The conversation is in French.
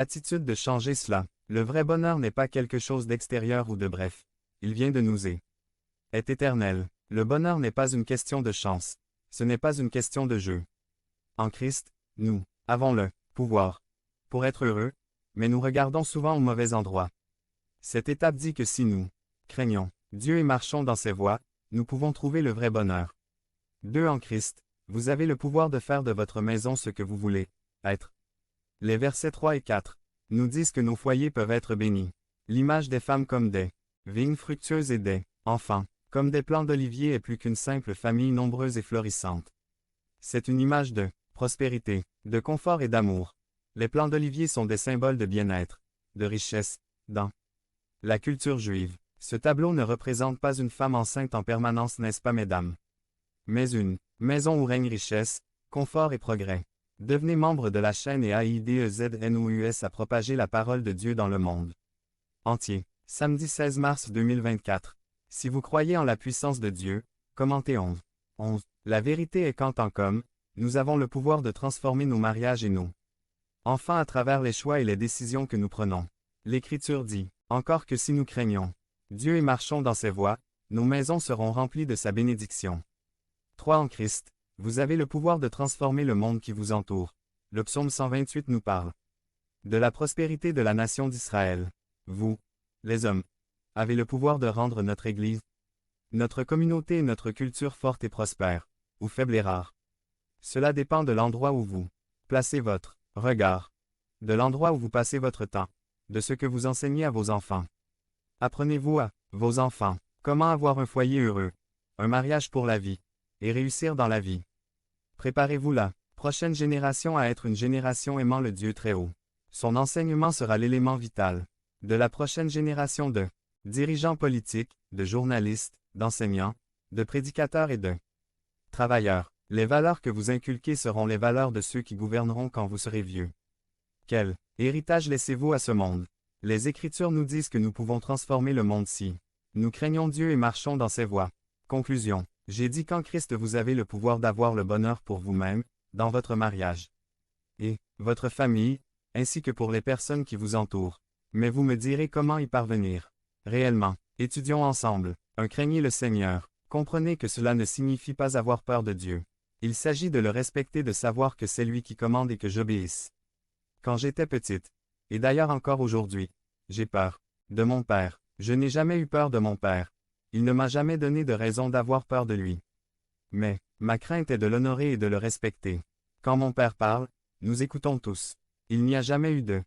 Attitude de changer cela. Le vrai bonheur n'est pas quelque chose d'extérieur ou de bref. Il vient de nous et est éternel. Le bonheur n'est pas une question de chance. Ce n'est pas une question de jeu. En Christ, nous avons le pouvoir pour être heureux, mais nous regardons souvent au mauvais endroit. Cette étape dit que si nous craignons Dieu et marchons dans ses voies, nous pouvons trouver le vrai bonheur. 2 En Christ, vous avez le pouvoir de faire de votre maison ce que vous voulez être. Les versets 3 et 4 nous disent que nos foyers peuvent être bénis. L'image des femmes comme des vignes fructueuses et des enfants, comme des plants d'olivier est plus qu'une simple famille nombreuse et florissante. C'est une image de prospérité, de confort et d'amour. Les plants d'olivier sont des symboles de bien-être, de richesse, dans la culture juive. Ce tableau ne représente pas une femme enceinte en permanence, n'est-ce pas, mesdames? Mais une maison où règne richesse, confort et progrès. Devenez membre de la chaîne et AIDEZNOUS à propager la parole de Dieu dans le monde entier. Samedi 16 mars 2024. Si vous croyez en la puissance de Dieu, commentez 11. La vérité est qu'en tant qu'homme, nous avons le pouvoir de transformer nos mariages et nos enfants à travers les choix et les décisions que nous prenons. L'Écriture dit, encore que si nous craignons Dieu et marchons dans ses voies, nos maisons seront remplies de sa bénédiction. 3 En Christ, vous avez le pouvoir de transformer le monde qui vous entoure. Le psaume 128 nous parle de la prospérité de la nation d'Israël. Vous, les hommes, avez le pouvoir de rendre notre Église, notre communauté et notre culture forte et prospère, ou faible et rare. Cela dépend de l'endroit où vous placez votre regard, de l'endroit où vous passez votre temps, de ce que vous enseignez à vos enfants. Apprenez-vous à vos enfants comment avoir un foyer heureux, un mariage pour la vie, et réussir dans la vie. Préparez-vous la prochaine génération à être une génération aimant le Dieu très haut. Son enseignement sera l'élément vital de la prochaine génération de dirigeants politiques, de journalistes, d'enseignants, de prédicateurs et de travailleurs. Les valeurs que vous inculquez seront les valeurs de ceux qui gouverneront quand vous serez vieux. Quel héritage laissez-vous à ce monde? Les Écritures nous disent que nous pouvons transformer le monde si nous craignons Dieu et marchons dans ses voies. Conclusion. J'ai dit qu'en Christ vous avez le pouvoir d'avoir le bonheur pour vous-même, dans votre mariage et votre famille, ainsi que pour les personnes qui vous entourent. Mais vous me direz comment y parvenir. Réellement, étudions ensemble. Craignez le Seigneur. Comprenez que cela ne signifie pas avoir peur de Dieu. Il s'agit de le respecter, de savoir que c'est lui qui commande et que j'obéisse. Quand j'étais petite, et d'ailleurs encore aujourd'hui, j'ai peur de mon père. Je n'ai jamais eu peur de mon père. Il ne m'a jamais donné de raison d'avoir peur de lui. Mais, ma crainte est de l'honorer et de le respecter. Quand mon père parle, nous écoutons tous. Il n'y a jamais eu de